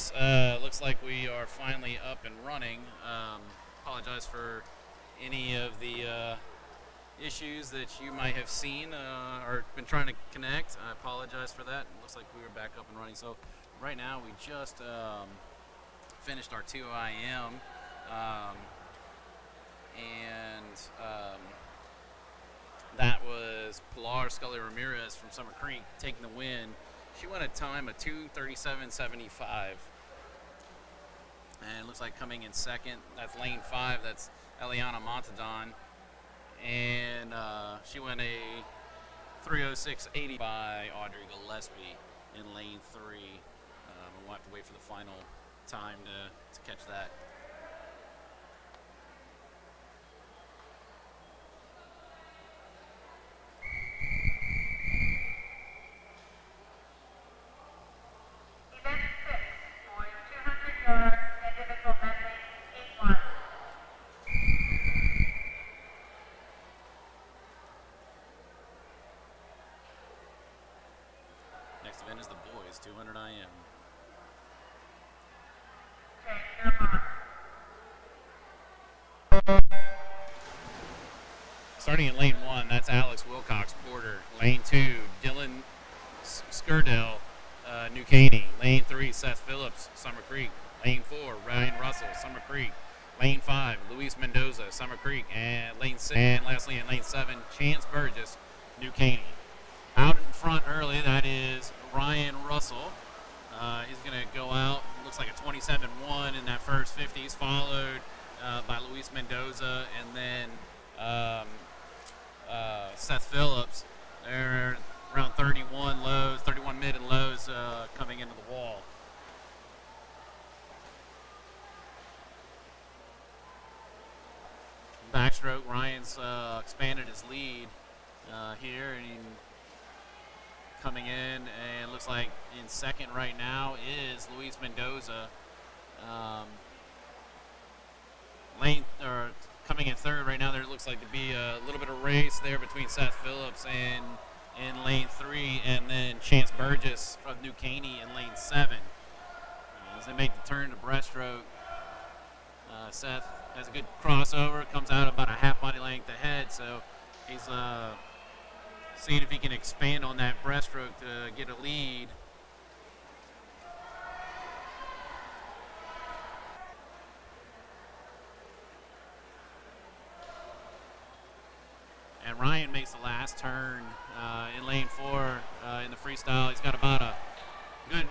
us. Looks like we are finally up and running. Apologize for any of the issues that you might have seen or been trying to connect. I apologize for that. Looks like we were back up and running. So right now we just finished our 2IM. That was Pilar Scully Ramirez from Summer Creek taking the win. She went a time of 2:37.75. And it looks like coming in second, that's lane 5, that's Eliana Montadon. And she went a 3:06.80 by Audrey Gillespie in lane 3. We'll have to wait for the final time to catch that. Next event is the boys 200 IM. Starting in lane 1, that's Alex Wilcox Porter. Lane 2, Dylan Skurdell, New Caney. Lane 3, Seth Phillips, Summer Creek. Lane 4, Ryan Russell, Summer Creek. Lane 5, Luis Mendoza, Summer Creek. And lane 6, and lastly in lane 7, Chance Burgess, New Caney. Out in front early, that is Ryan Russell. He's going to go out, looks like a 27-1 in that first 50. He's followed by Luis Mendoza and then Seth Phillips. They're around 31 lows, 31 mid and lows coming into the wall. Backstroke, Ryan's expanded his lead here, and coming in, and looks like in second right now is Luis Mendoza. Coming in third right now, there looks like to be a little bit of race there between Seth Phillips and in lane 3, and then Chance Burgess from New Caney in lane 7. As they make the turn to breaststroke, Seth has a good crossover, comes out about a half body length ahead, so he's seeing if he can expand on that breaststroke to get a lead. And Ryan makes the last turn in lane 4 in the freestyle. He's got about a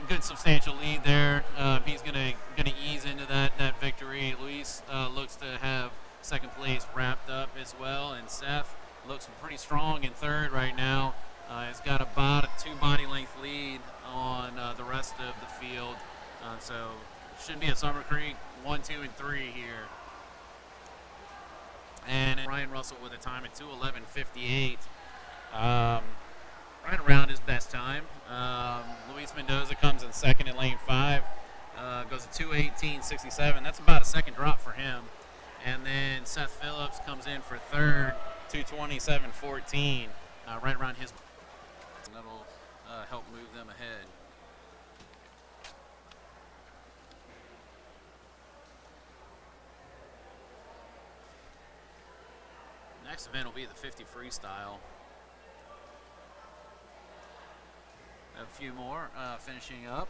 good substantial lead there. He's gonna ease into that victory. Luis looks to have second place wrapped up as well, and Seth looks pretty strong in third right now. He's got about a 2 body length lead on the rest of the field. So should be a Summer Creek 1, 2, and 3 here. And Ryan Russell with a time at 2:11.58. Right around his best time. Luis Mendoza comes in second in lane 5. Goes to 2:18.67. That's about a second drop for him. And then Seth Phillips comes in for third, 2:27.14. Right around his. And that'll help move them ahead. Next event will be the 50 freestyle. A few more finishing up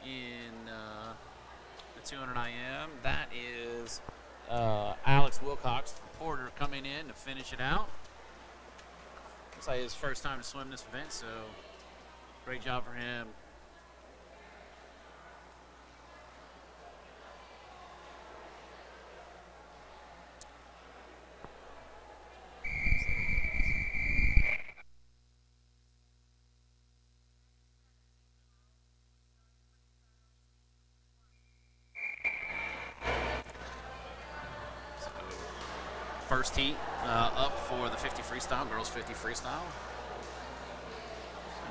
in the 200 IM. That is Alex Wilcox from Porter coming in to finish it out. Looks like his first time to swim this event, so great job for him. First heat up for the 50 freestyle, girls 50 freestyle.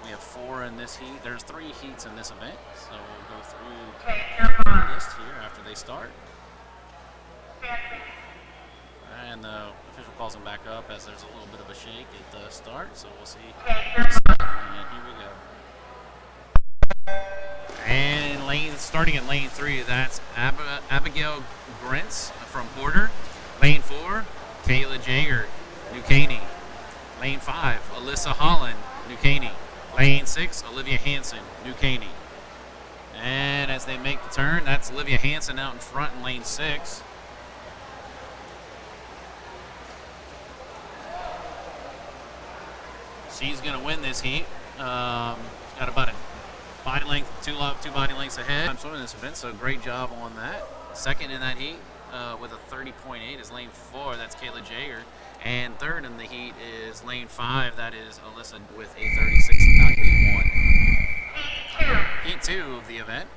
We have 4 in this heat. There's 3 heats in this event, so we'll go through the list here after they start. And the official calls them back up as there's a little bit of a shake at the start, so we'll see. And here we go. And starting in lane 3, that's Abigail Grintz from Porter. Lane 4, Kayla Jager, New Caney. Lane 5, Alyssa Holland, New Caney. Lane 6, Olivia Hansen, New Caney. And as they make the turn, that's Olivia Hansen out in front in lane 6. She's going to win this heat. Got about a body length, two body lengths ahead. I'm swimming this event, so great job on that. Second in that heat with a 30.8 is lane 4. That's Kayla Jager. And third in the heat is lane 5. That is Alyssa with a 36.91. Heat 2 of the event.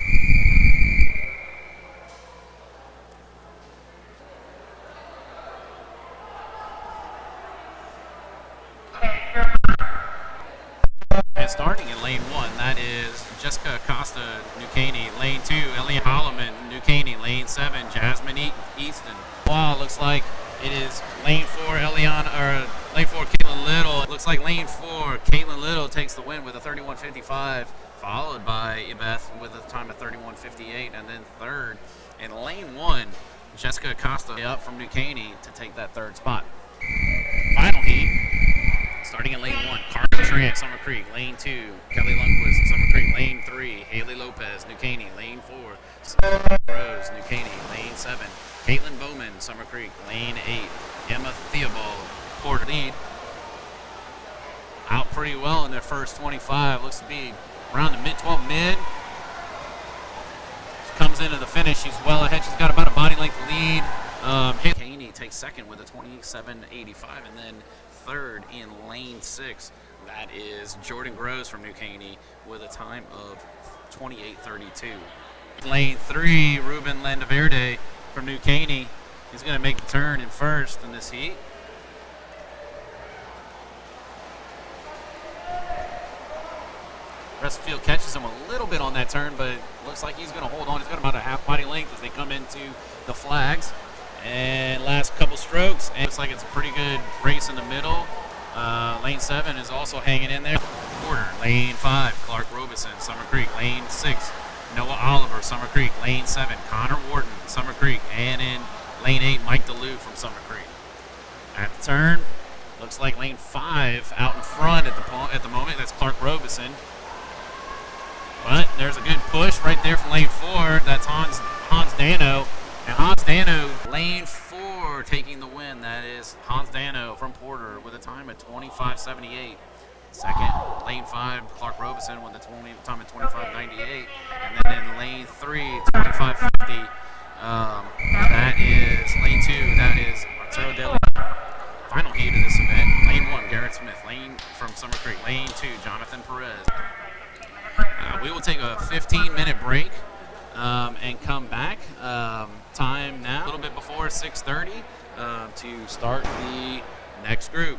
And starting in lane 1, that is Jessica Acosta, New Caney. Lane 2, Ellie Holloman, New Caney. Lane 7, Jasmine Easton. Wow, looks like it is lane 4, lane 4, Caitlin Little. It looks like lane 4, Caitlin Little takes the win with a 31.55, followed by Ibeth with a time of 31.58, and then third in lane 1, Jessica Acosta up from New Caney to take that third spot. Final heat, starting in lane 1, Carmen Trant, Summer Creek. Lane 2, Kelly Lundquist, Summer Creek. Lane 3, Haley Lopez, New Caney. Lane 4, Rose, New Caney. Lane 7, Caitlin Bowman, Summer Creek. Lane 8, Emma Theobald, Porter. Lead out pretty well in their first 25. Looks to be around the mid-12 mid. She comes into the finish. She's well ahead. She's got about a body length lead. Caney takes second with a 27.85, and then third in lane 6. That is Jordan Groves from New Caney with a time of 28.32. Lane 3, Ruben Landaverde from New Caney. He's going to make the turn in first in this heat. Rest of the field catches him a little bit on that turn, but it looks like he's going to hold on. He's got about a half body length as they come into the flags. And last couple strokes, and it looks like it's a pretty good race in the middle. Lane 7 is also hanging in there. Porter. Lane 5, Clark Robeson, Summer Creek. Lane 6, Noah Oliver, Summer Creek. Lane 7, Connor Wharton, Summer Creek. And in lane 8, Mike DeLue from Summer Creek. At the turn, looks like lane 5 out in front at the moment. That's Clark Robeson. But there's a good push right there from lane 4. That's Hans Dano. And Hans Dano, lane 4, taking the win. That is Hans Dano from Porter with a time of 25.78. Second, lane 5, Clark Robeson with a time of 25.98. And then in lane 3, 25.50. That is lane 2. That is Arturo Deli. Final heat of this event. Lane 1, Garrett Smith. Lane from Summer Creek. Lane 2, Jonathan Perez. We will take a 15-minute break and come back. Time now, a little bit before 6:30 to start the next group.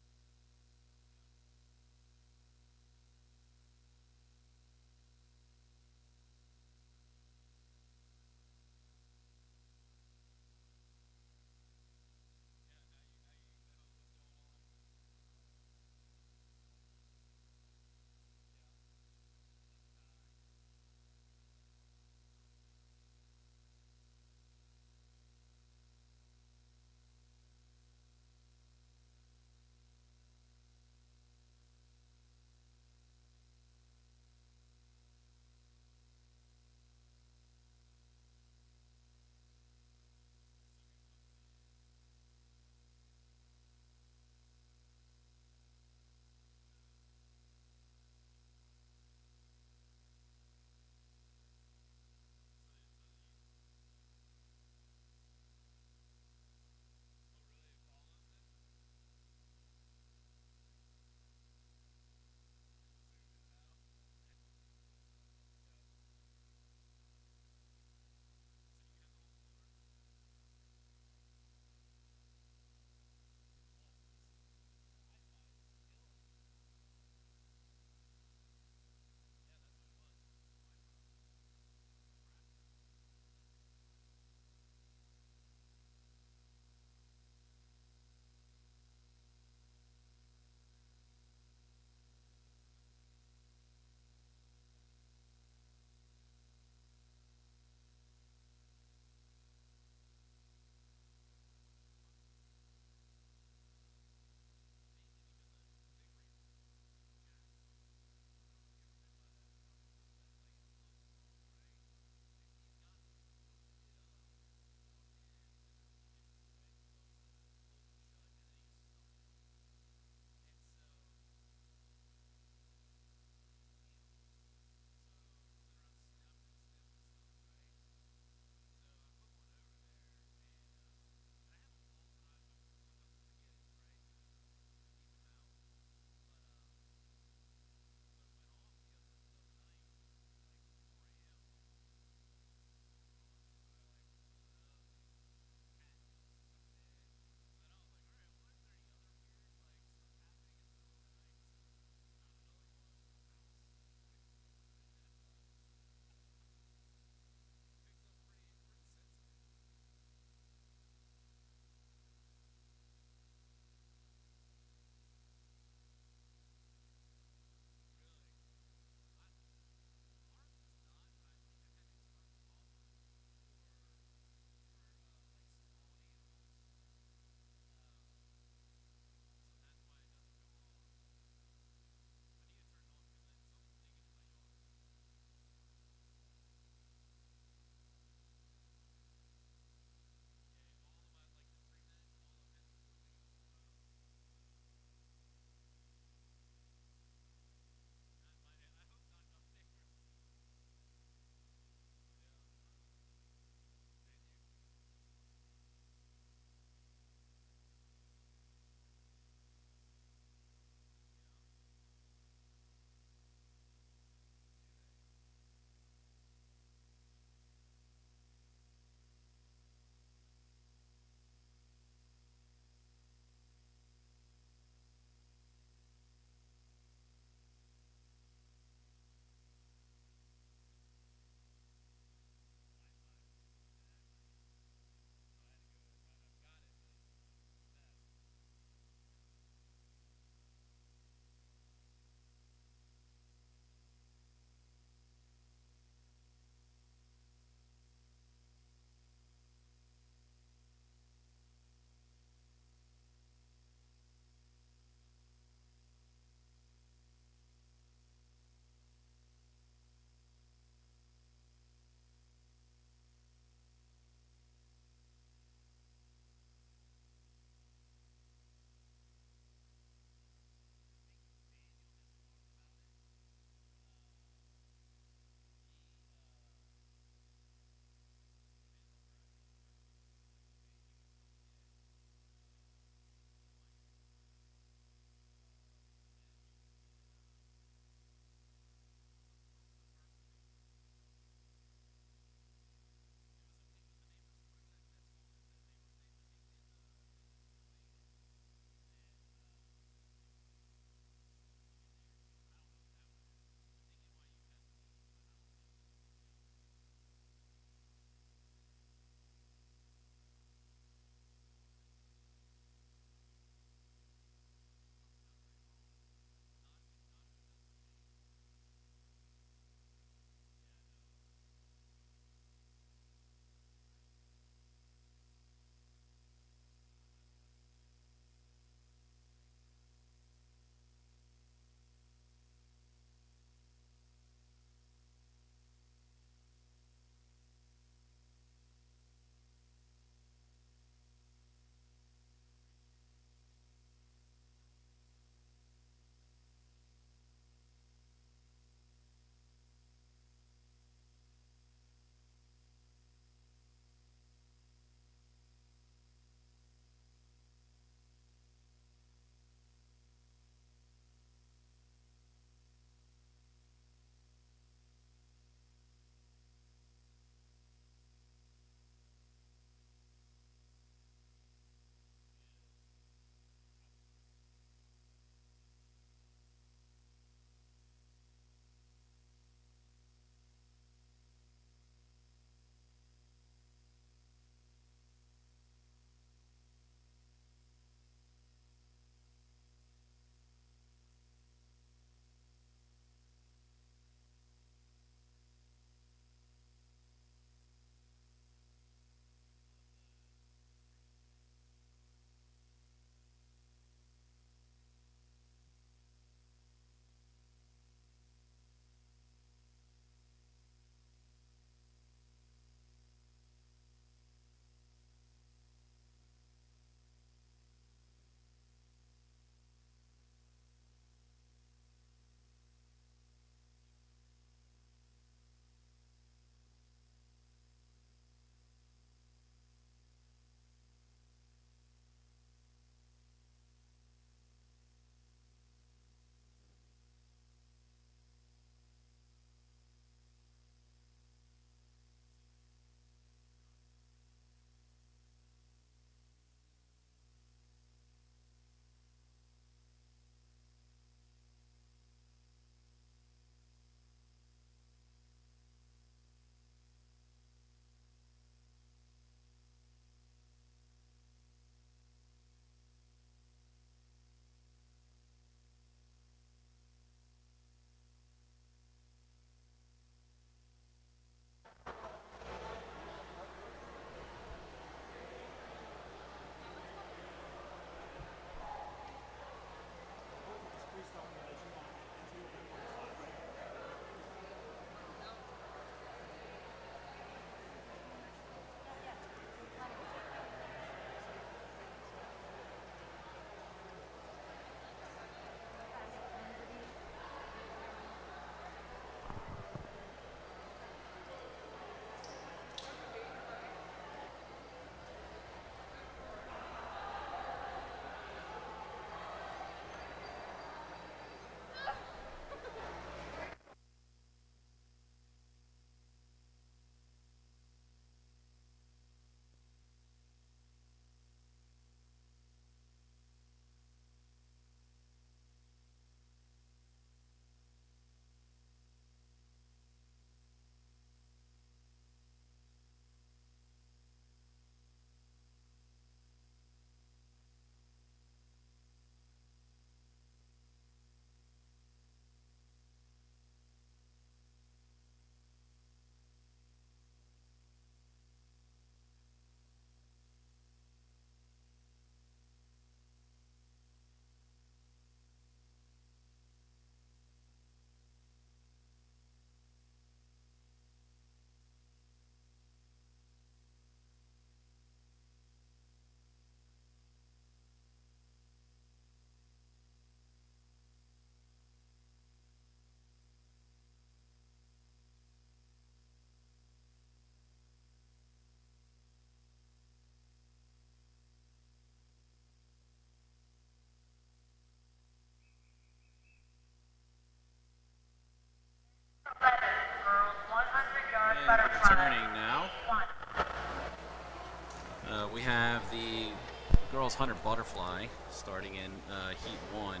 Girls 100 Butterfly starting in Heat 1.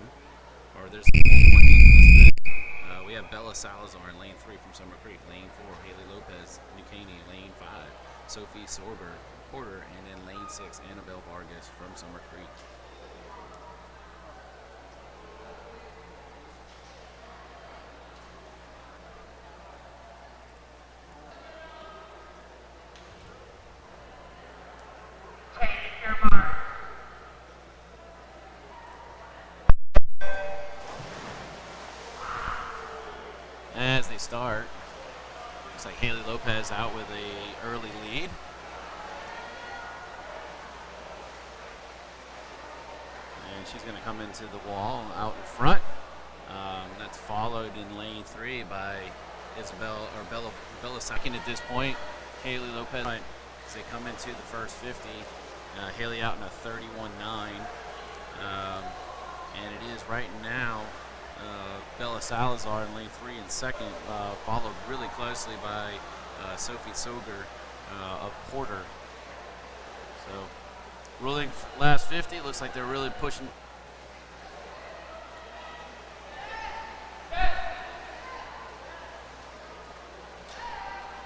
Or there's only one heat in this event. We have Bella Salazar in lane 3 from Summer Creek. Lane 4, Haley Lopez, New Caney. Lane 5, Sophie Sorber, Porter. And then lane 6, Annabelle Vargas from Summer Creek. As they start, looks like Haley Lopez out with a early lead. And she's going to come into the wall out in front. That's followed in lane 3 by Bella second at this point. Haley Lopez as they come into the first 50. Haley out in a 31.9. And it is right now Bella Salazar in lane 3 in second, followed really closely by Sophie Soger of Porter. So, ruling last 50, looks like they're really pushing.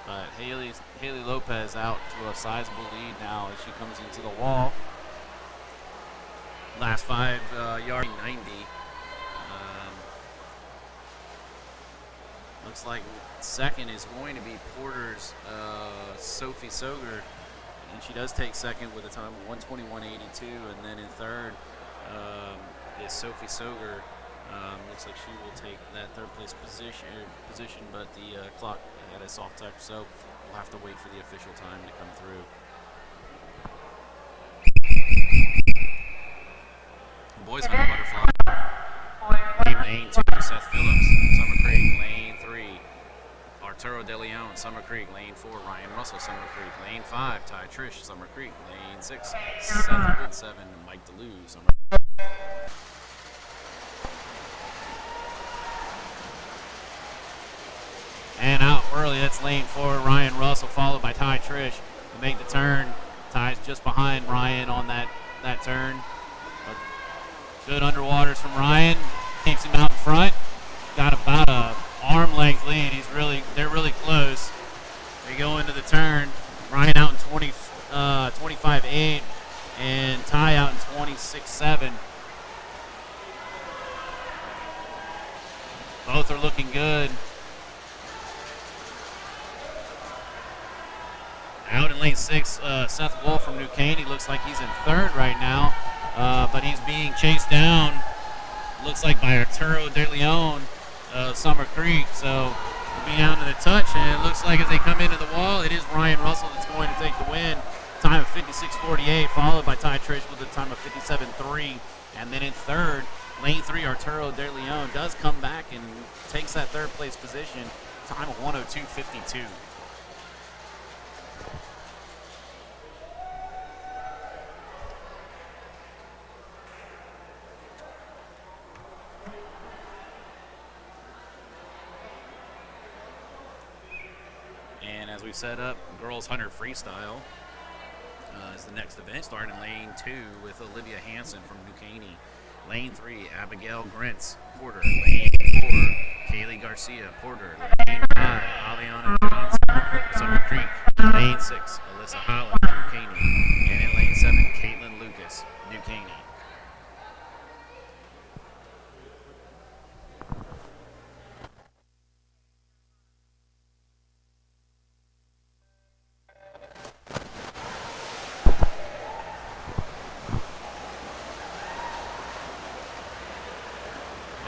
But Haley Lopez out to a sizable lead now as she comes into the wall. Last 5 yard 90. Looks like second is going to be Porter's Sophie Soger, and she does take second with a time of 1:21.82. And then in third is Sophie Soger. Looks like she will take that third place position, but the clock had a soft touch, so we'll have to wait for the official time to come through. Boys 100 Butterfly. Lane 2, Seth Phillips, Summer Creek. Lane 3, Arturo De Leon, Summer Creek. Lane 4, Ryan Russell, Summer Creek. Lane 5, Ty Trish, Summer Creek. Lane 6, Seth Wood 7, Mike DeLue, Summer Creek. And out early, that's lane 4, Ryan Russell, followed by Ty Trish to make the turn. Ty's just behind Ryan on that turn. But good underwaters from Ryan. Keeps him out in front. Got about a arm length lead. They're really close. They go into the turn. Ryan out in 25.8 and Ty out in 26.7. Both are looking good. Out in lane 6, Seth Wolf from New Caney looks like he's in third right now, but he's being chased down. Looks like by Arturo De Leon, Summer Creek. So we'll be down to the touch, and it looks like as they come into the wall, it is Ryan Russell that's going to take the win. Time of 56.48, followed by Ty Trish with a time of 57.3. And then in third, lane 3, Arturo De Leon does come back and takes that third place position. Time of 102.52. As we set up, Girls 100 Freestyle is the next event, starting in lane 2 with Olivia Hansen from New Caney. Lane 3, Abigail Grentz, Porter. Lane 4, Kaylee Garcia, Porter. Lane 5, Aliana Johnson, Summer Creek. Lane 6, Alyssa Holland, New Caney. And in lane 7, Caitlin Lucas, New Caney.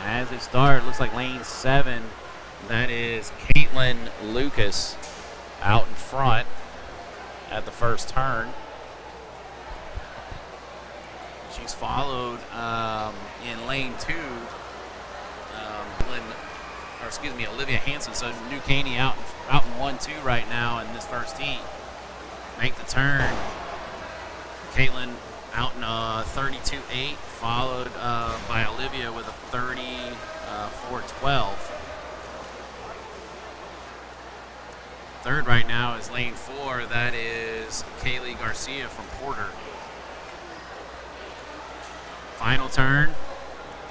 As they start, looks like lane 7, that is Caitlin Lucas out in front at the first turn. She's followed in lane 2, Olivia Hansen. So New Caney out in 1-2 right now in this first heat. Make the turn. Caitlin out in 32.8, followed by Olivia with a 34.12. Third right now is lane 4. That is Kaylee Garcia from Porter. Final turn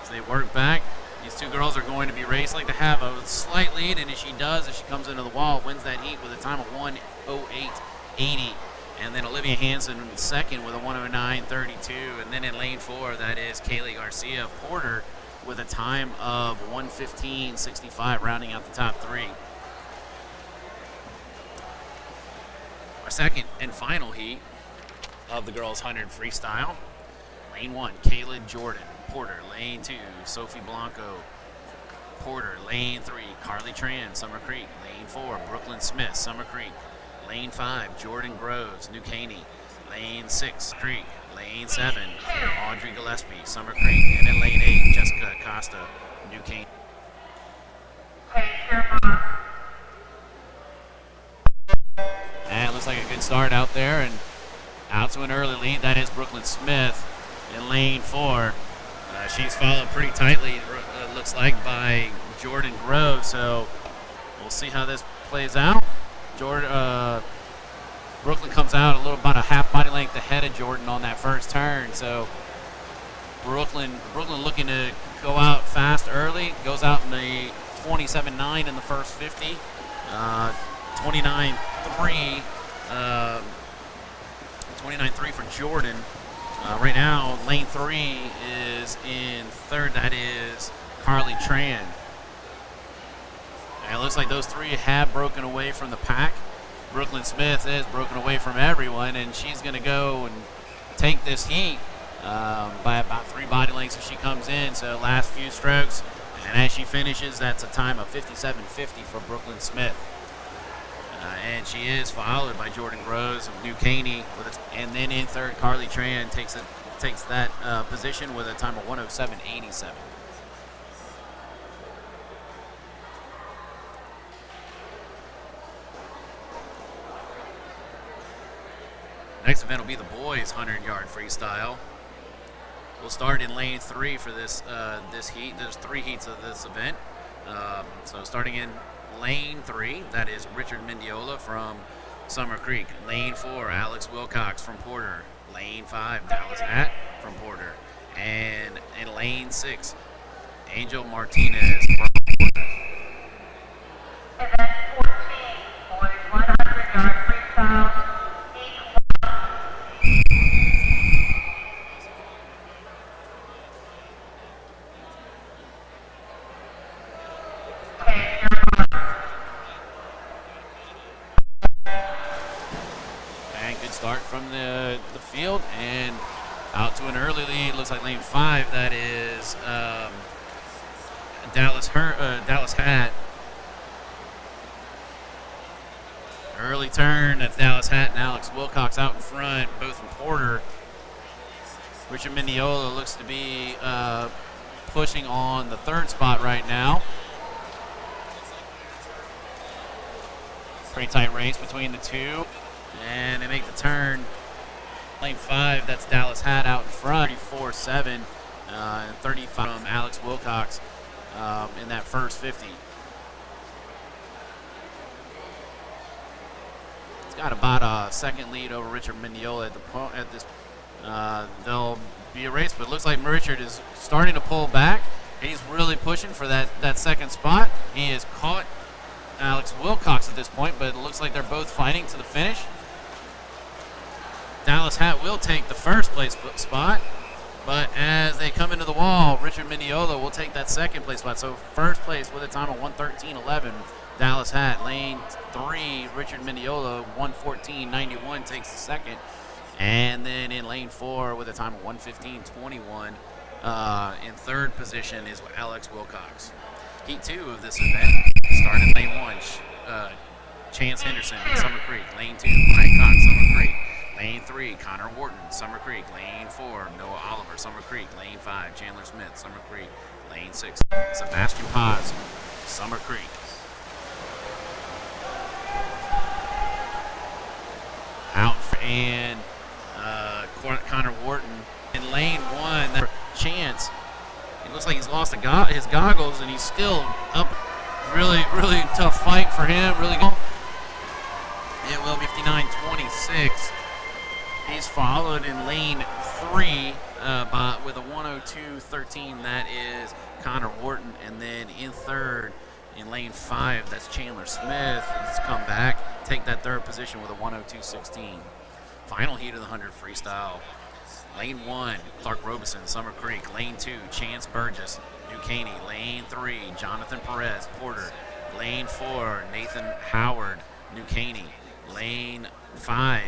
as they work back. These two girls are going to be raced like to have a slight lead, and if she does, if she comes into the wall, wins that heat with a time of 1:08.80. And then Olivia Hansen in second with a 1:09.32. And then in lane 4, that is Kaylee Garcia of Porter with a time of 1:15.65, rounding out the top 3. Our second and final heat of the girls 100 freestyle. Lane 1, Kayla Jordan, Porter. Lane 2, Sophie Blanco, Porter. Lane 3, Carly Tran, Summer Creek. Lane 4, Brooklyn Smith, Summer Creek. Lane 5, Jordan Groves, New Caney. Lane 6, Creek. Lane 7, Audrey Gillespie, Summer Creek. And in lane 8, Jessica Acosta, New Caney. And it looks like a good start out there, and out to an early lead. That is Brooklyn Smith in lane 4. She's followed pretty tightly, it looks like, by Jordan Groves. So we'll see how this plays out. Brooklyn comes out about a half body length ahead of Jordan on that first turn. So Brooklyn looking to go out fast early. Goes out in the 27.9 in the first 50. 29.3. 29.3 for Jordan. Right now, lane 3 is in third. That is Carly Tran. And it looks like those three have broken away from the pack. Brooklyn Smith is broken away from everyone, and she's going to go and take this heat by about 3 body lengths as she comes in. So last few strokes, and as she finishes, that's a time of 57.50 for Brooklyn Smith. And she is followed by Jordan Groves of New Caney, and then in third, Carly Tran takes that position with a time of 1:07.87. Next event will be the boys 100-yard freestyle. We'll start in lane 3 for this heat. There's 3 heats of this event. So starting in lane 3, that is Richard Mendiola from Summer Creek. Lane 4, Alex Wilcox from Porter. Lane 5, Dallas Hatt from Porter. And in lane 6, Angel Martinez from Porter. Event 14, boys 100-yard freestyle. Start from the field and out to an early lead. Looks like lane 5. That is Dallas Hatt. Early turn. That's Dallas Hatt and Alex Wilcox out in front, both from Porter. Richard Mendiola looks to be pushing on the 3rd spot right now. Pretty tight race between the two. And they make the turn. Lane 5, that's Dallas Hatt out in front. 34.7 and 35 from Alex Wilcox in that first 50. It's got about a second lead over Richard Mendiola at this. There'll be a race, but it looks like Richard is starting to pull back. He's really pushing for that second spot. He has caught Alex Wilcox at this point, but it looks like they're both fighting to the finish. Dallas Hatt will take the first place spot, but as they come into the wall, Richard Mendiola will take that second place spot. So first place with a time of 1:13.11, Dallas Hatt. Lane 3, Richard Mendiola, 1:14.91 takes the second. And then in lane 4 with a time of 1:15.21, in third position is Alex Wilcox. Heat 2 of this event started in lane 1, Chance Henderson, Summer Creek. Lane 2, Mike Cox, Summer Creek. Lane 3, Connor Wharton, Summer Creek. Lane 4, Noah Oliver, Summer Creek. Lane 5, Chandler Smith, Summer Creek. Lane 6, Sebastian Paz, Summer Creek. Out and Connor Wharton in lane 1. That Chance, it looks like he's lost his goggles, and he's still up. Really, really tough fight for him. Really good. It will be 59.26. He's followed in lane 3 with a 102.13. That is Connor Wharton. And then in third, in lane 5, that's Chandler Smith. He's come back, take that third position with a 102.16. Final heat of the 100 freestyle. Lane 1, Clark Robeson, Summer Creek. Lane 2, Chance Burgess, New Caney. Lane 3, Jonathan Perez, Porter. Lane 4, Nathan Howard, New Caney. Lane 5,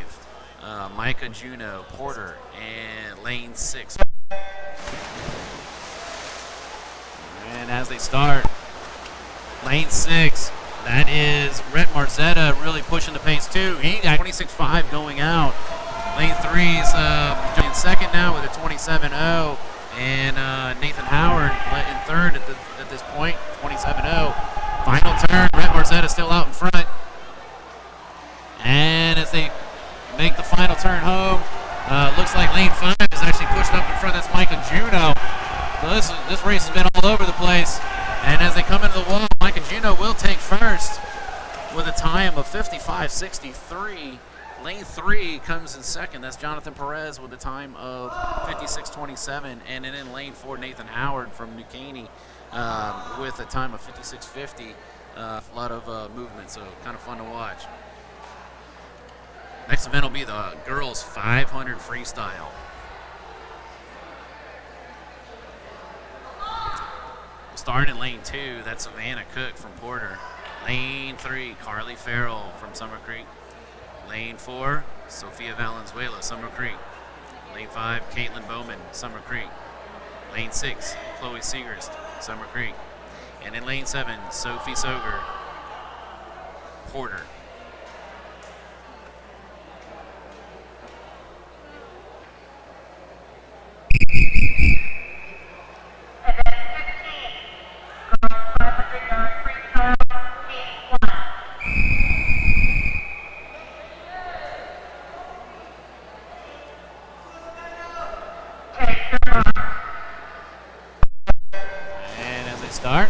Micah Juneau, Porter. And lane 6. And as they start, lane 6, that is Rhett Marzetta really pushing the pace too. He got 26.5 going out. Lane 3's in second now with a 27.0. And Nathan Howard in third at this point, 27.0. Final turn, Rhett Marzetta still out in front. And as they make the final turn home, looks like lane 5 is actually pushed up in front. That's Micah Juneau. So this race has been all over the place. And as they come into the wall, Micah Juneau will take first with a time of 55.63. Lane 3 comes in second. That's Jonathan Perez with a time of 56.27. And then in lane 4, Nathan Howard from New Caney with a time of 56.50. A lot of movement, so kind of fun to watch. Next event will be the girls 500 freestyle. We'll start in lane 2. That's Savannah Cook from Porter. Lane 3, Carly Farrell from Summer Creek. Lane 4, Sofia Valenzuela, Summer Creek. Lane 5, Caitlin Bowman, Summer Creek. Lane 6, Chloe Segrist, Summer Creek. And in lane 7, Sophie Soger, Porter. Start.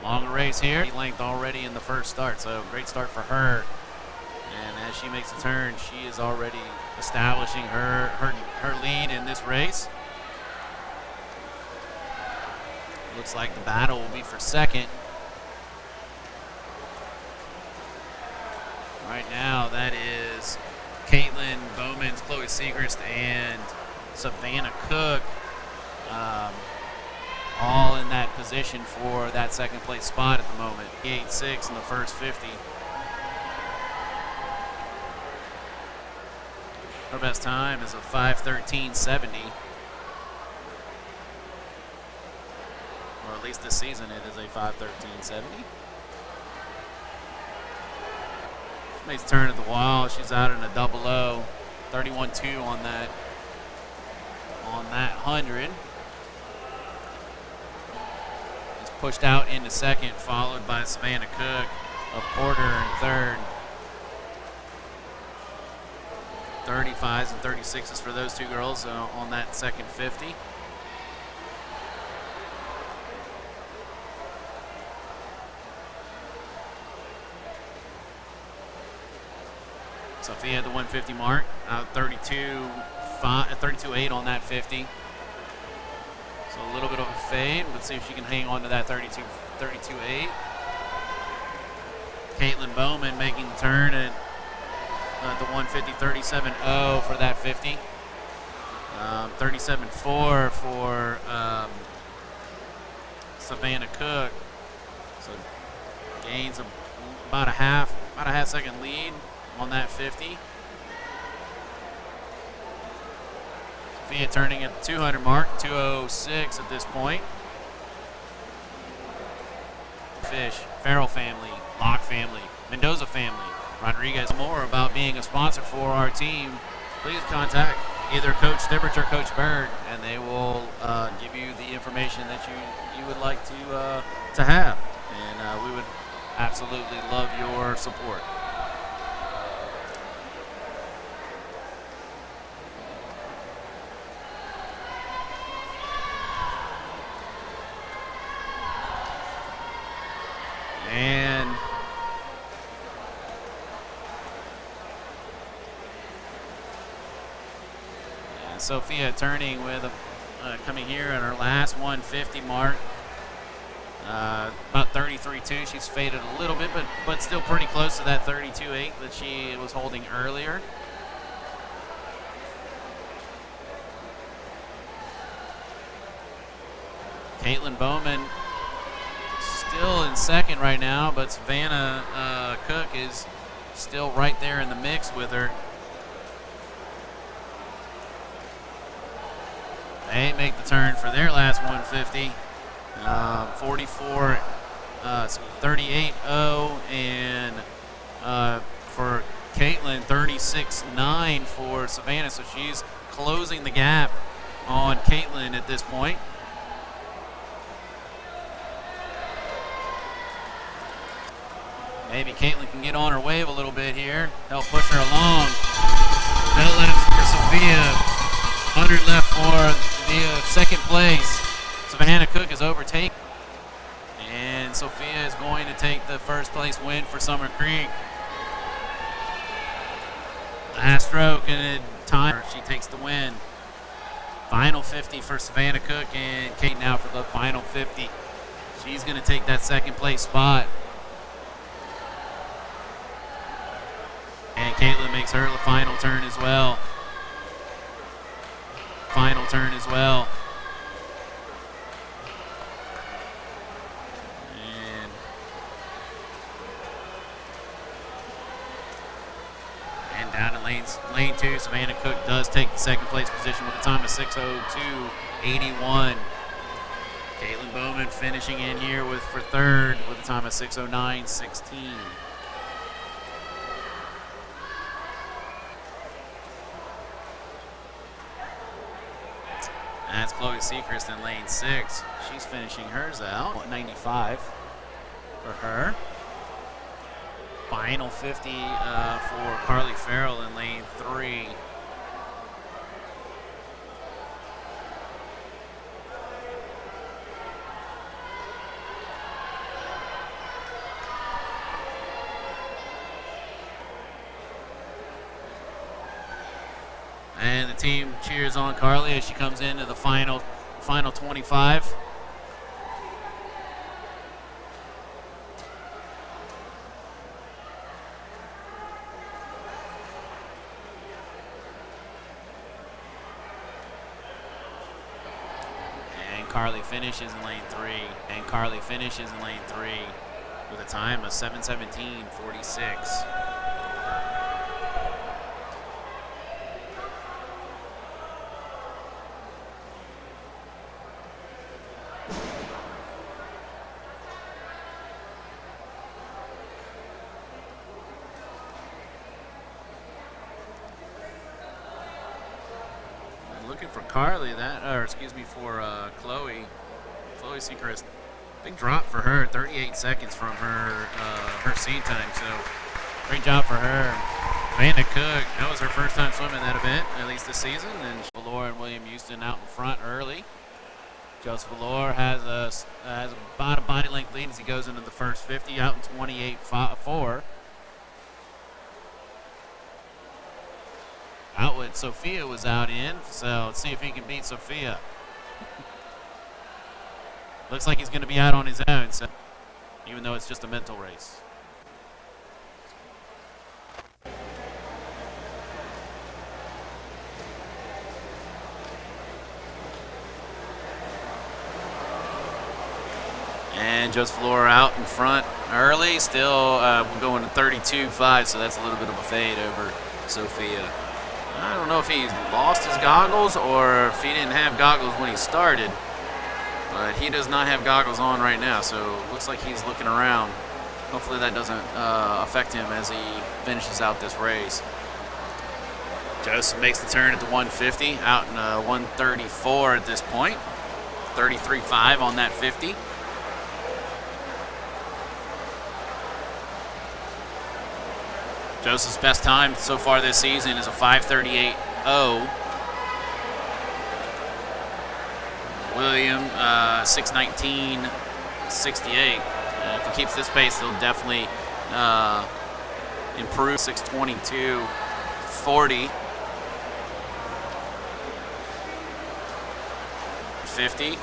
Long race here. Length already in the first start, so great start for her. And as she makes a turn, she is already establishing her lead in this race. Looks like the battle will be for second. Right now, that is Caitlin Bowman's, Chloe Segrist, and Savannah Cook. All in that position for that second place spot at the moment. 8.6 in the first 50. Her best time is a 5:13.70. Or at least this season it is a 5:13.70. She makes a turn at the wall. She's out in a double O. 31.2 on that 100. Pushed out into second, followed by Savannah Cook of Porter in third. 35s and 36s for those two girls on that second 50. Sophia at the 150 mark, out 32.8 on that 50. So a little bit of a fade. Let's see if she can hang on to that 32.8. Caitlin Bowman making the turn at the 150, 37.0 for that 50. 37.4 for Savannah Cook. So gains about a half second lead on that 50. Sophia turning at the 200 mark, 2:06 at this point. Fish, Farrell family, Locke family, Mendoza family, Rodriguez. More about being a sponsor for our team, please contact either Coach Stibbert or Coach Bird, and they will give you the information that you would like to have. And we would absolutely love your support. And Sophia turning with coming here at her last 150 mark. About 33.2. She's faded a little bit, but still pretty close to that 32.8 that she was holding earlier. Caitlin Bowman still in second right now, but Savannah Cook is still right there in the mix with her. They make the turn for their last 150. 38.0, and for Caitlin, 36.9 for Savannah. So she's closing the gap on Caitlin at this point. Maybe Caitlin can get on her wave a little bit here, help push her along. Bell left for Sophia, 100 left for the second place. Savannah Cook is overtaken, and Sophia is going to take the first place win for Summer Creek. Last stroke and time, she takes the win. Final 50 for Savannah Cook, and Kate now for the final 50. She's going to take that second place spot. And Caitlin makes her the final turn as well. Final turn as well. And down in lane 2, Savannah Cook does take the second place position with a time of 6:02.81. Caitlin Bowman finishing in here for third with a time of 6:09.16. That's Chloe Sechrist in lane 6. She's finishing hers out. 95 for her. Final 50 for Carly Farrell in lane 3. And the team cheers on Carly as she comes into the final 25. And Carly finishes in lane 3. And Carly finishes in lane 3 with a time of 7:17.46. Looking for Carly, for Chloe Sechrist. Big drop for her, 38 seconds from her seat time. So great job for her. Savannah Cook, that was her first time swimming that event, at least this season. And Valor and William Houston out in front early. Joseph Valor has about a body length lead as he goes into the first 50, out in 28.4. Outlet Sophia was out in, so let's see if he can beat Sophia. Looks like he's going to be out on his own, so even though it's just a mental race. And Joseph Valor out in front early, still going to 32.5, so that's a little bit of a fade over Sophia. I don't know if he lost his goggles or if he didn't have goggles when he started, but he does not have goggles on right now, so it looks like he's looking around. Hopefully that doesn't affect him as he finishes out this race. Joseph makes the turn at the 150, out in 134 at this point. 33.5 on that 50. Joseph's best time so far this season is a 5:38.0. William, 6:19.68. If he keeps this pace, he'll definitely improve. 6:22.40. 50.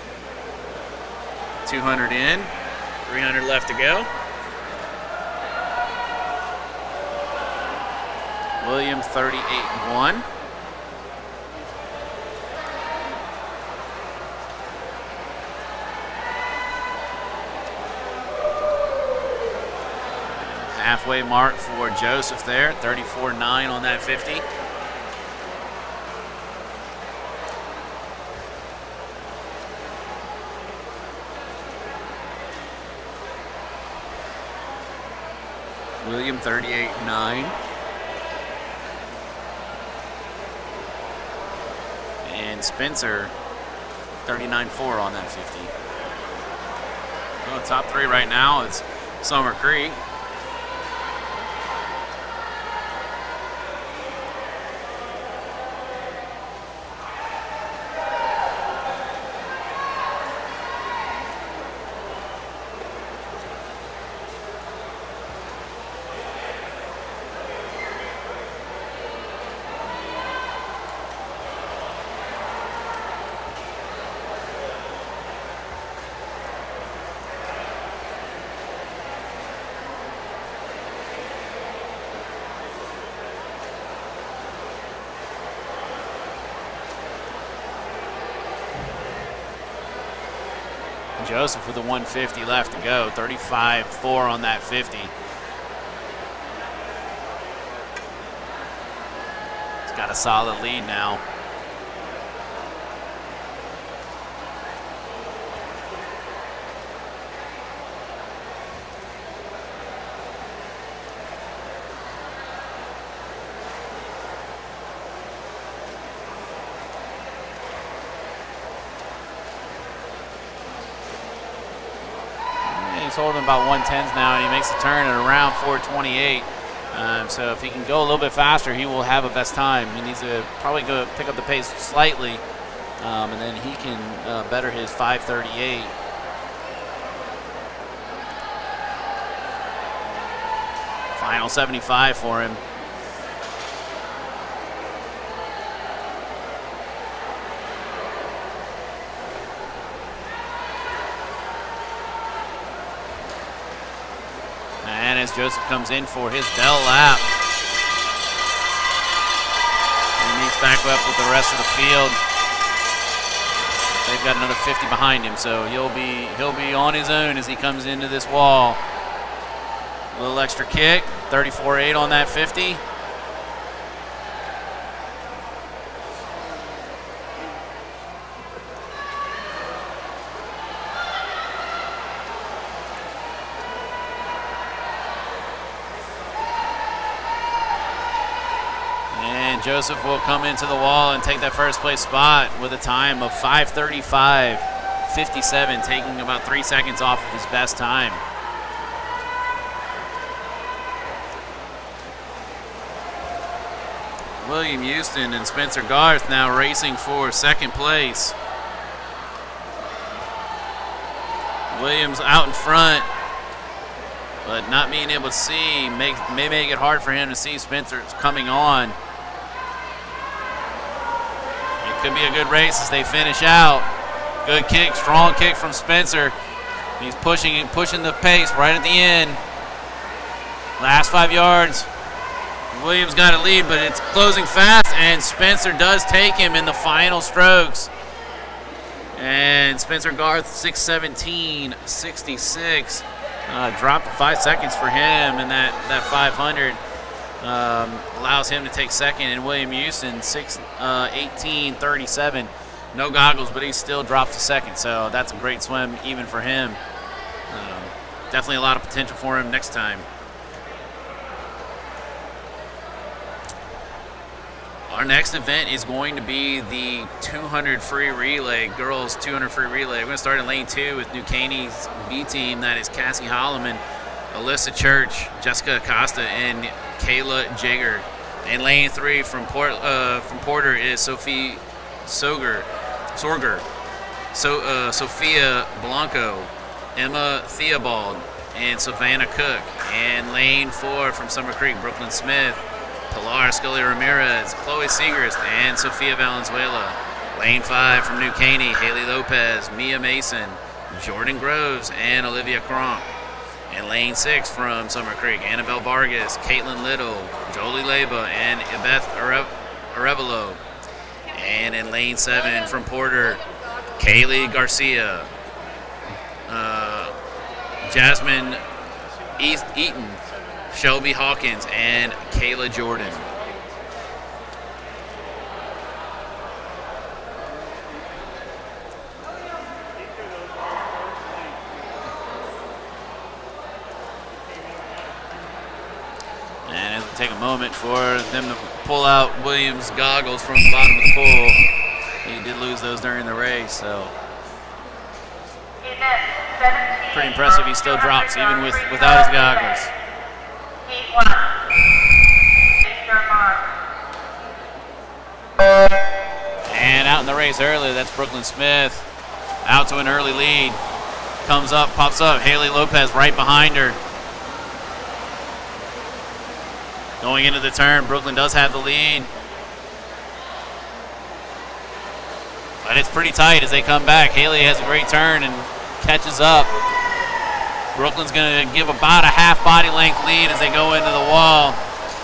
200 in, 300 left to go. William 38.1. Halfway mark for Joseph there, 34.9 on that 50. William 38.9. And Spencer 39.4 on that 50. Well, top three right now is Summer Creek. Joseph with the 150 left to go, 35.4 on that 50. He's got a solid lead now. He's holding about 110s now, and he makes a turn at around 428. So if he can go a little bit faster, he will have a best time. He needs to probably go pick up the pace slightly, and then he can better his 538. Final 75 for him. And as Joseph comes in for his bell lap, he meets back up with the rest of the field. They've got another 50 behind him, so he'll be on his own as he comes into this wall. A little extra kick, 34.8 on that 50. Joseph will come into the wall and take that first place spot with a time of 5:35.57, taking about 3 seconds off of his best time. William Houston and Spencer Garth now racing for second place. Williams out in front, but not being able to see may make it hard for him to see Spencer's coming on. Could be a good race as they finish out. Good kick, strong kick from Spencer. He's pushing the pace right at the end. Last 5 yards. Williams got a lead, but it's closing fast, and Spencer does take him in the final strokes. And Spencer Garth, 6:17.66. Dropped 5 seconds for him in that 500. Allows him to take second, and William Houston 18:37. No goggles, but he still dropped to second, so that's a great swim even for him. Definitely a lot of potential for him next time. Our next event is going to be the 200 free relay, girls 200 free relay. We're going to start in lane 2 with New Caney's B team. That is Cassie Holloman, Alyssa Church, Jessica Acosta, and Kayla Jager. In lane 3 from Porter is Sophie Sorger, Sophia Blanco, Emma Theobald, and Savannah Cook. And lane 4 from Summer Creek, Brooklyn Smith, Pilar Scully Ramirez, Chloe Segrist, and Sofia Valenzuela. Lane 5 from New Caney, Haley Lopez, Mia Mason, Jordan Groves, and Olivia Cronk. In lane 6 from Summer Creek, Annabelle Vargas, Caitlin Little, Jolie Leba, and Ibeth Arevalo. And in lane 7 from Porter, Kaylee Garcia, Jasmine Eaton, Shelby Hawkins, and Kayla Jordan. And it'll take a moment for them to pull out Williams' goggles from the bottom of the pool. He did lose those during the race, so pretty impressive. He still drops even without his goggles. And out in the race early, that's Brooklyn Smith. Out to an early lead. Comes up, pops up. Haley Lopez right behind her. Going into the turn, Brooklyn does have the lead. But it's pretty tight as they come back. Haley has a great turn and catches up. Brooklyn's going to give about a half body length lead as they go into the wall.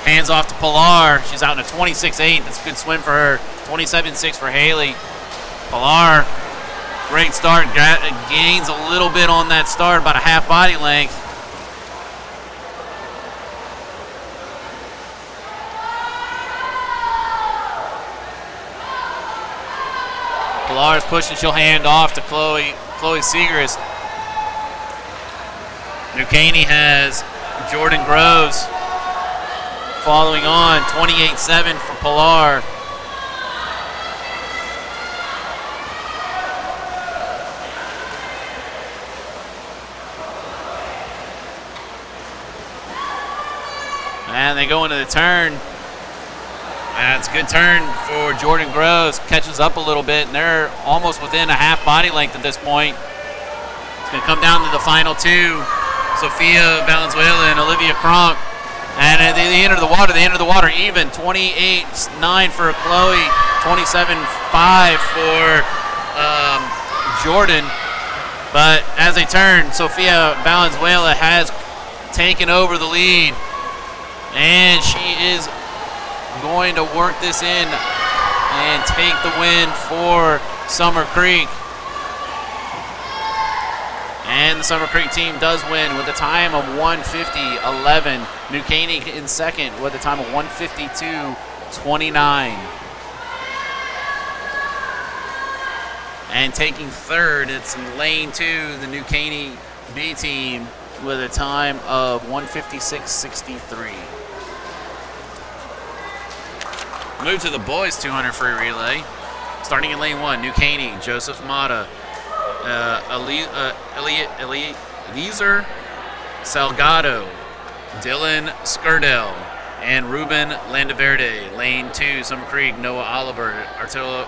Hands off to Pilar. She's out in a 26.8. That's a good swim for her. 27.6 for Haley. Pilar, great start. Gains a little bit on that start, about a half body length. Pilar's pushing. She'll hand off to Chloe Segrist. New Caney has Jordan Groves following on, 28.7 for Pilar. And they go into the turn. That's a good turn for Jordan Groves. Catches up a little bit, and they're almost within a half body length at this point. It's going to come down to the final two. Sophia Valenzuela and Olivia Cronk. And they enter the water. They enter the water even. 28.9 for Chloe. 27.5 for Jordan. But as they turn, Sophia Valenzuela has taken over the lead. And she is going to work this in and take the win for Summer Creek. And the Summer Creek team does win with a time of 1:50.11. New Caney in second with a time of 1:52.29. And taking third, it's in lane 2, the New Caney B team with a time of 1:56.63. Move to the boys 200 free relay. Starting in lane 1, New Caney, Joseph Mata, Eliezer Salgado, Dylan Skurdell, and Ruben Landaverde. Lane 2, Summer Creek, Noah Oliver, Arturo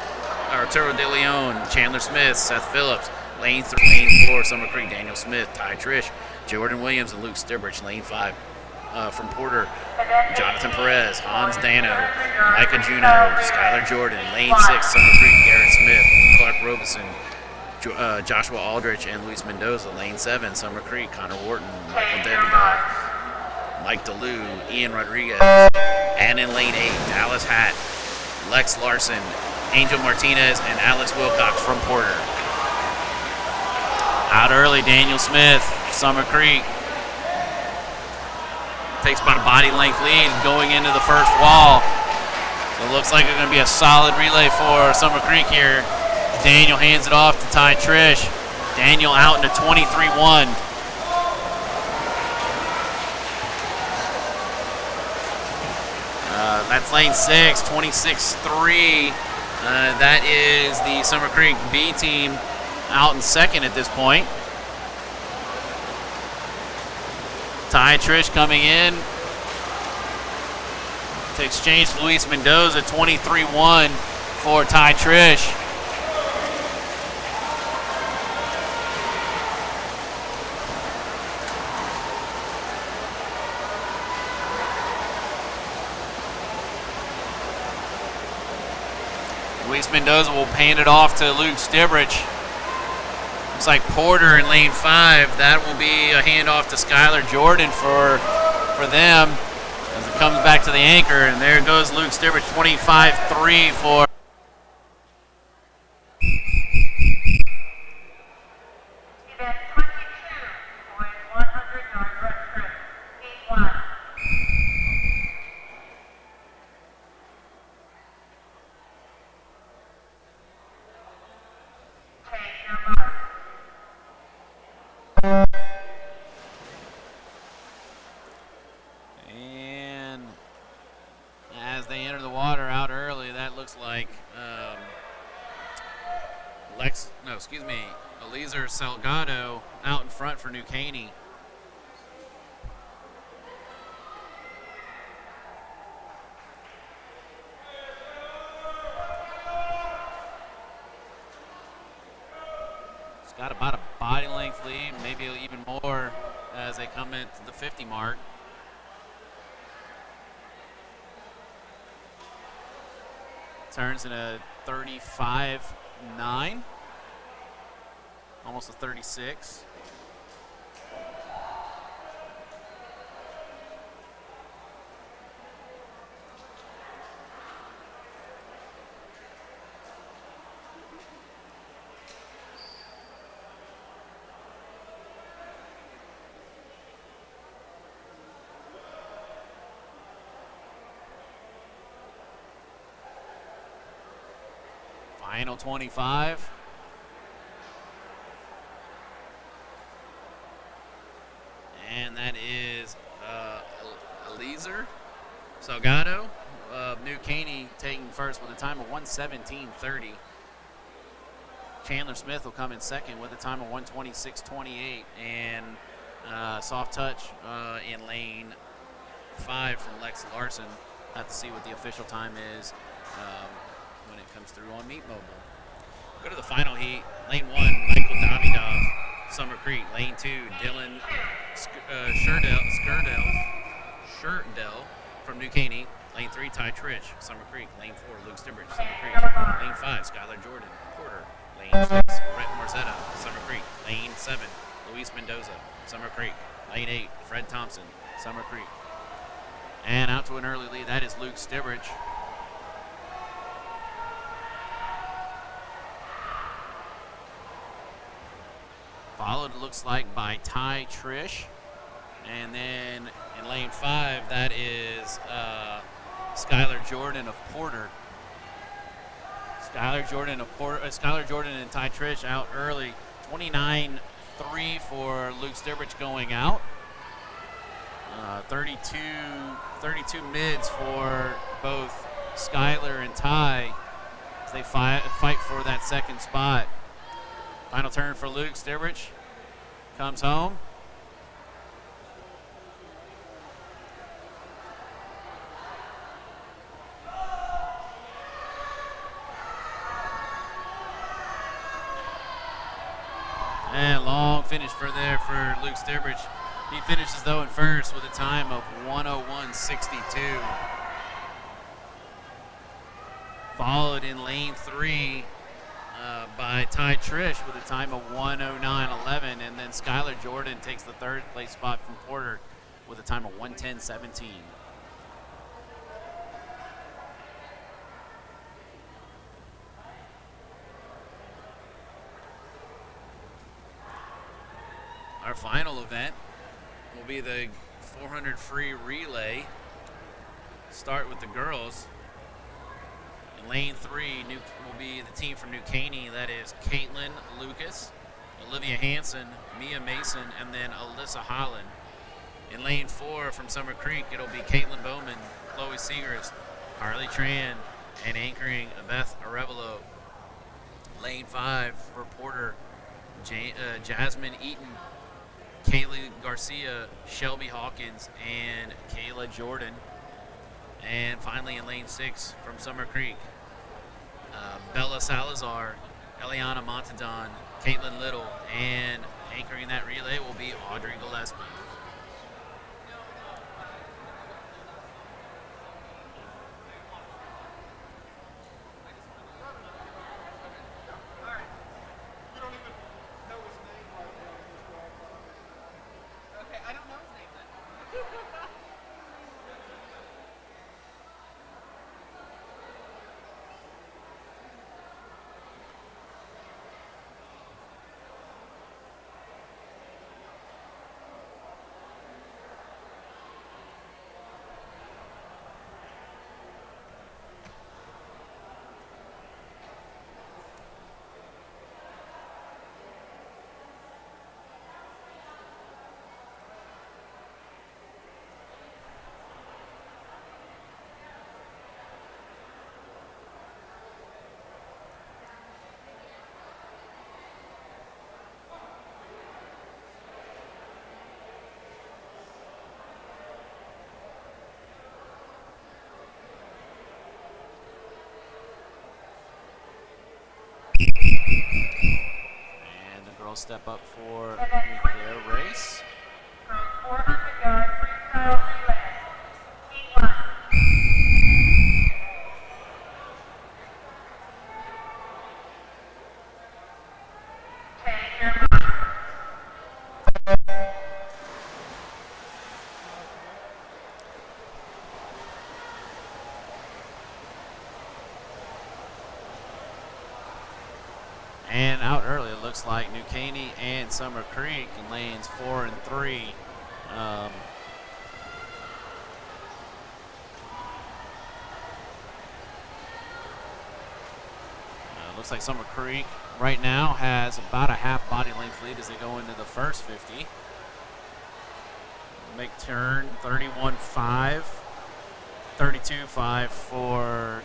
De Leon, Chandler Smith, Seth Phillips. Lane 3, lane 4, Summer Creek, Daniel Smith, Ty Trish, Jordan Williams, and Luke Stirbridge. Lane 5, from Porter, Jonathan Perez, Hans Dano, Micah Juno, Skylar Jordan. Lane 6, Summer Creek, Garrett Smith, Clark Robeson, Joshua Aldrich, and Luis Mendoza. Lane 7, Summer Creek, Connor Wharton, Michael Davidoff, Mike DeLue, Ian Rodriguez. And in lane 8, Dallas Hatt, Lex Larson, Angel Martinez, and Alex Wilcox from Porter. Out early, Daniel Smith, Summer Creek. Takes about a body length lead going into the first wall. So it looks like it's going to be a solid relay for Summer Creek here. Daniel hands it off to Ty Trish. Daniel out into 23.1. That's lane 6, 26.3. That is the Summer Creek B team out in second at this point. Ty Trish coming in to exchange Luis Mendoza, 23.1 for Ty Trish. Luis Mendoza will hand it off to Luke Stibrich. Looks like Porter in lane 5. That will be a handoff to Skylar Jordan for them as it comes back to the anchor. And there goes Luke Stibrich, 25-3 for. Event 22.100-yard run trip, Heat 1. Change your mark. And as they enter the water out early, that looks like Eliezer Salgado out in front for New Caney. It's got about a body length lead, maybe even more as they come into the 50 mark. Turns in a 35-9, almost a 36. Final 25. And that is Eliezer Salgado of New Caney taking first with a time of 1:17:30. Chandler Smith will come in second with a time of 1:26:28. And soft touch in lane 5 from Lex Larson. Have to see what the official time is when it comes through on Meat Mobile. Go to the final heat. Lane 1, Michael Davidov, Summer Creek. Lane 2, Dylan Sherdell from New Caney. Lane 3, Ty Trish, Summer Creek. Lane 4, Luke Stibrich, Summer Creek. Lane 5, Skylar Jordan, Porter. Lane 6, Brett Morzetta, Summer Creek. Lane 7, Luis Mendoza, Summer Creek. Lane 8, Fred Thompson, Summer Creek. And out to an early lead, that is Luke Stibrich. Followed, looks like, by Ty Trish. And then in lane 5, that is Skylar Jordan of Porter. Skylar Jordan and Ty Trish out early. 29-3 for Luke Stibrich going out. 32 mids for both Skylar and Ty as they fight for that second spot. Final turn for Luke Stibrich. Comes home. And long finish for Luke Stibrich. He finishes though in first with a time of 1:01:62. Followed in lane 3 by Ty Trish with a time of 1:09:11, and then Skylar Jordan takes the third place spot from Porter with a time of 1:10:17. Our final event will be the 400 free relay. Start with the girls. In lane 3 will be the team from New Caney. That is Caitlin Lucas, Olivia Hansen, Mia Mason, and then Alyssa Holland. In lane 4 from Summer Creek, it'll be Caitlin Bowman, Chloe Segrist, Carly Tran, and anchoring Beth Arevalo. Lane 5 for Porter, Jasmine Eaton, Kaylee Garcia, Shelby Hawkins, and Kayla Jordan. And finally in lane 6 from Summer Creek, Bella Salazar, Eliana Montadon, Caitlin Little, and anchoring that relay will be Audrey Gillespie. step up for And then their race. girls 400-yard freestyle relay. Heat 1. Take your mark. And out early, it looks like New Caney and Summer Creek in lanes 4 and 3. Looks like Summer Creek right now has about a half body length lead as they go into the first 50. Make turn 31.5, 32.5 for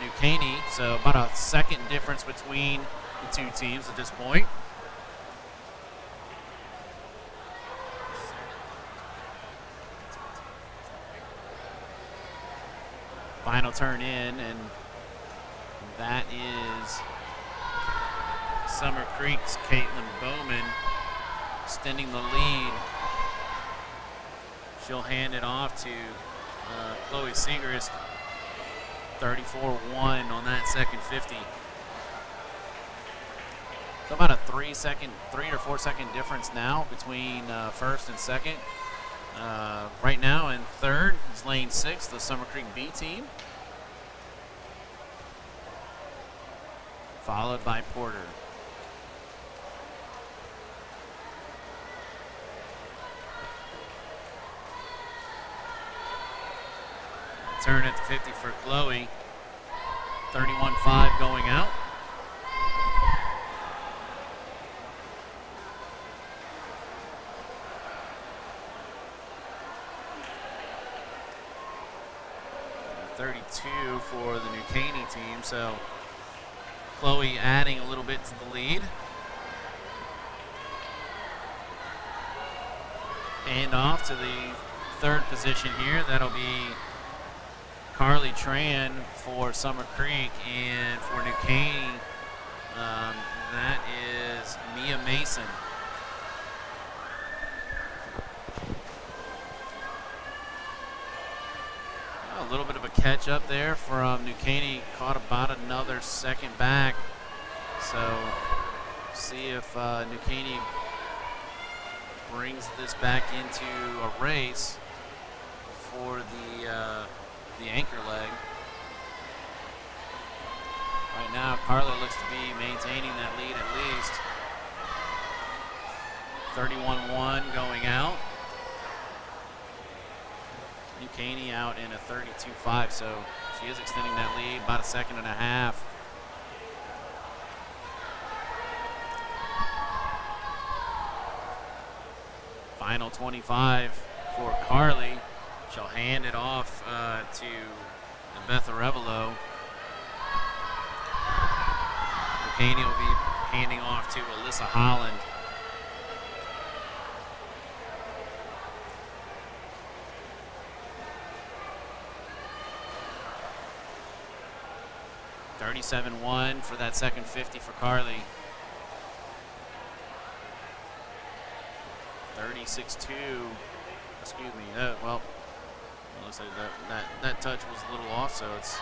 New Caney, so about a second difference between the two teams at this point. Final turn in, and that is Summer Creek's Caitlin Bowman extending the lead. She'll hand it off to Chloe Segrist. 34-1 on that second 50. So about a 3 or 4 second difference now between first and second. Right now in third is lane 6, the Summer Creek B team, followed by Porter. Turn at the 50 for Chloe. 31.5 going out. .32 for the New Caney team, so Chloe adding a little bit to the lead. Hand off to the third position here. That'll be Carly Tran for Summer Creek, and for New Caney, that is Mia Mason. A little bit of a catch up there from New Caney, caught about another second back. So see if New Caney brings this back into a race for the anchor leg. Right now, Carly looks to be maintaining that lead at least. 31-1 going out. New Caney out in a 32.5, so she is extending that lead about a second and a half. Final 25 for Carly. She'll hand it off to Beth Arevalo. Caney will be handing off to Alyssa Holland. .37.1 for that second 50 for Carly. 36.2. Excuse me. Well, it looks like that touch was a little off, so it's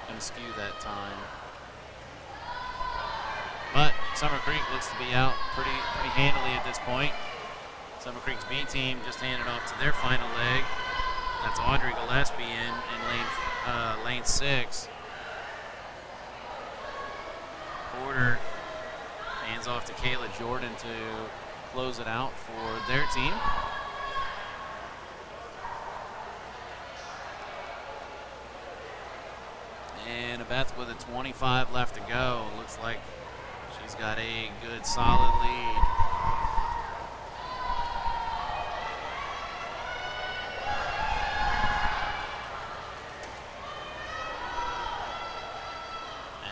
going to skew that time. But Summer Creek looks to be out pretty handily at this point. Summer Creek's B team just handed off to their final leg. That's Audrey Gillespie in lane 6. Porter hands off to Kayla Jordan to close it out for their team. And Beth with a 25 left to go. Looks like she's got a good solid lead.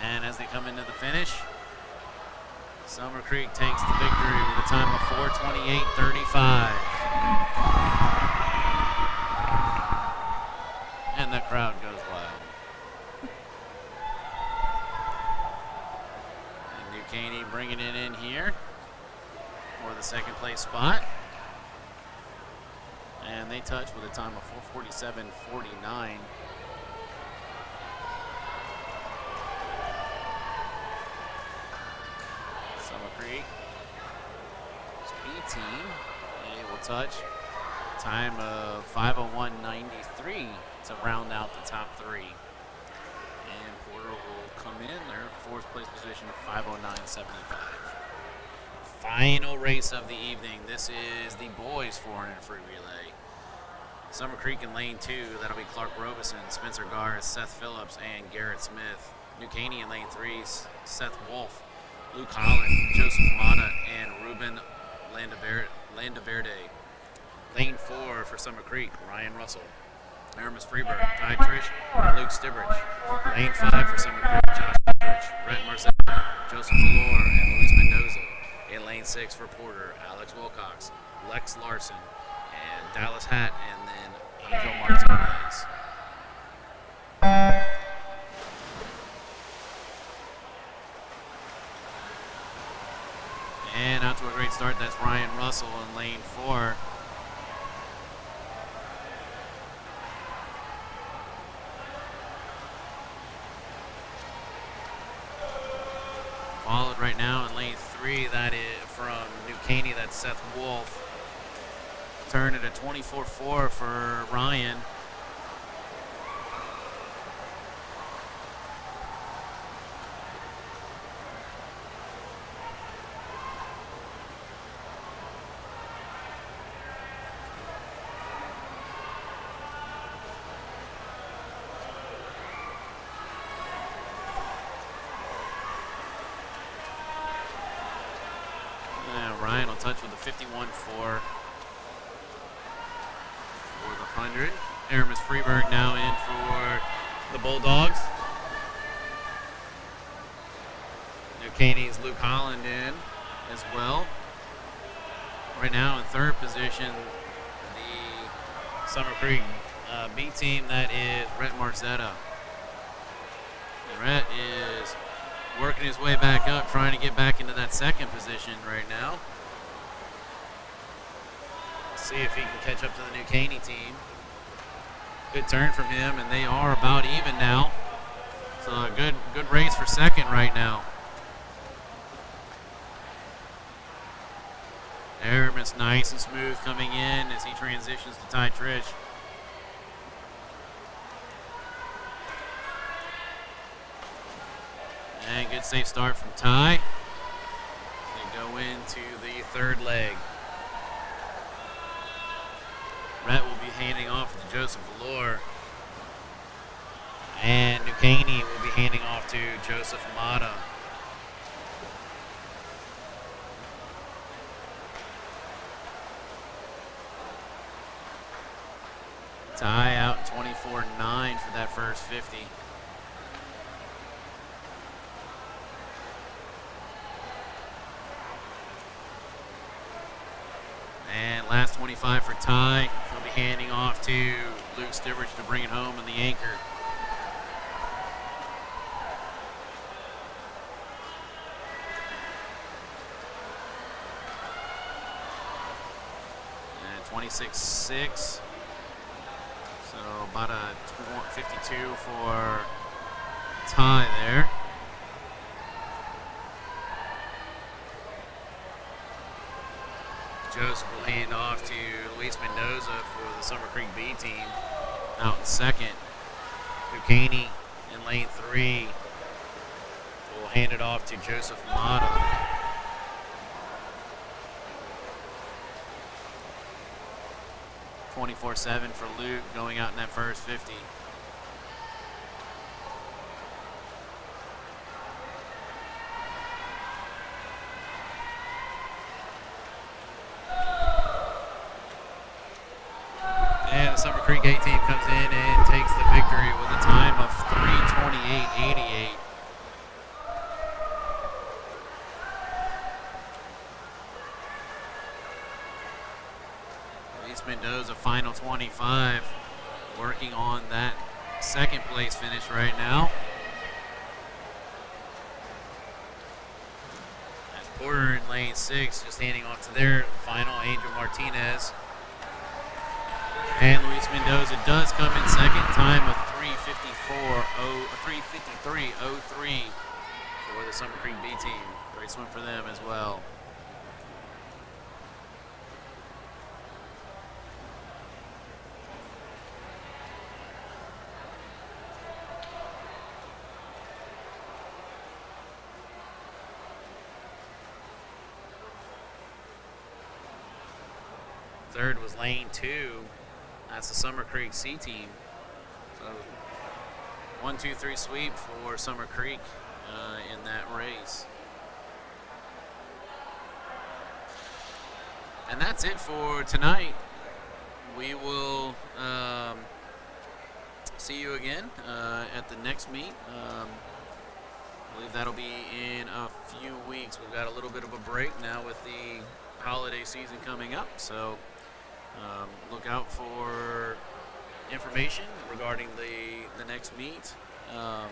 And as they come into the finish, Summer Creek takes the victory with a time of 4:28.35. And the crowd goes wild. And New Caney bringing it in here. for the second place spot. And they touch with a time of 4:47.49. Summer Creek B team, they will touch time of 5:01.93 to round out the top three. And Porter will come in their fourth place position of 5:09.75. Final race of the evening. This is the boys 400 free relay. Summer Creek in lane 2, that'll be Clark Robeson, Spencer Garris, Seth Phillips, and Garrett Smith. New Caney in lane 3, Seth Wolf, Luke Holland, Joseph Mata, and Ruben Landaverde. Lane 4 for Summer Creek, Ryan Russell, Aramis Freeberg, Ty Trish, and Luke Stibrich. Lane 5 for Summer Creek, Josh Aldrich, Rhett Marzetta, Joseph Valor, and Luis Mendoza. In lane 6 for Porter, Alex Wilcox, Lex Larson, and Dallas Hatt, and then Angel Martinez. And out to a great start, that's Ryan Russell in lane 4. Followed right now in lane 3, that is from New Caney, that's Seth Wolf. Turned at a 24.4 for Ryan. Ryan will touch with a 51.4 for the 100. Aramis Freeberg now in for the Bulldogs. New Caney's Luke Holland in as well. Right now in third position, the Summer Creek B team, that is Rhett Marzetta. And Rhett is working his way back up, trying to get back into that second position right now. See if he can catch up to the New Caney team. Good turn from him, and they are about even now. So a good race for second right now. Aramis nice and smooth coming in as he transitions to Ty Trish. And good safe start from Ty. They go into the third leg. Rhett will be handing off to Joseph Valor. And New Caney will be handing off to Joseph Mata. Ty out 24.9 for that first 50. And last 25 for Ty. He'll be handing off to Luke Stibrich to bring it home in the anchor. And 26.6. So about a 52 for Ty there. Joseph will hand off to Luis Mendoza for the Summer Creek B team out in second. New Caney in lane 3 will hand it off to Joseph Mata. .24.7 for Luke going out in that first 50. And the Summer Creek A team comes in and takes the victory with a time of 3:28.88. Luis Mendoza, final 25, working on that second place finish right now. As Porter in lane lane 6, just handing off to their final, Angel Martinez. And Luis Mendoza does come in second, time of 3:53:03 for the Summer Creek B team. Great swim for them as well. Third was lane 2. That's the Summer Creek C team. So 1, 2, 3 sweep for Summer Creek in that race. And that's it for tonight. We will see you again at the next meet. I believe that'll be in a few weeks. We've got a little bit of a break now with the holiday season coming up, so look out for information regarding the next meet. I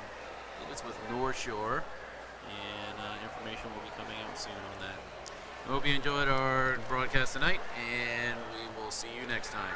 think it's with North Shore, and information will be coming out soon on that. I hope you enjoyed our broadcast tonight, and we will see you next time.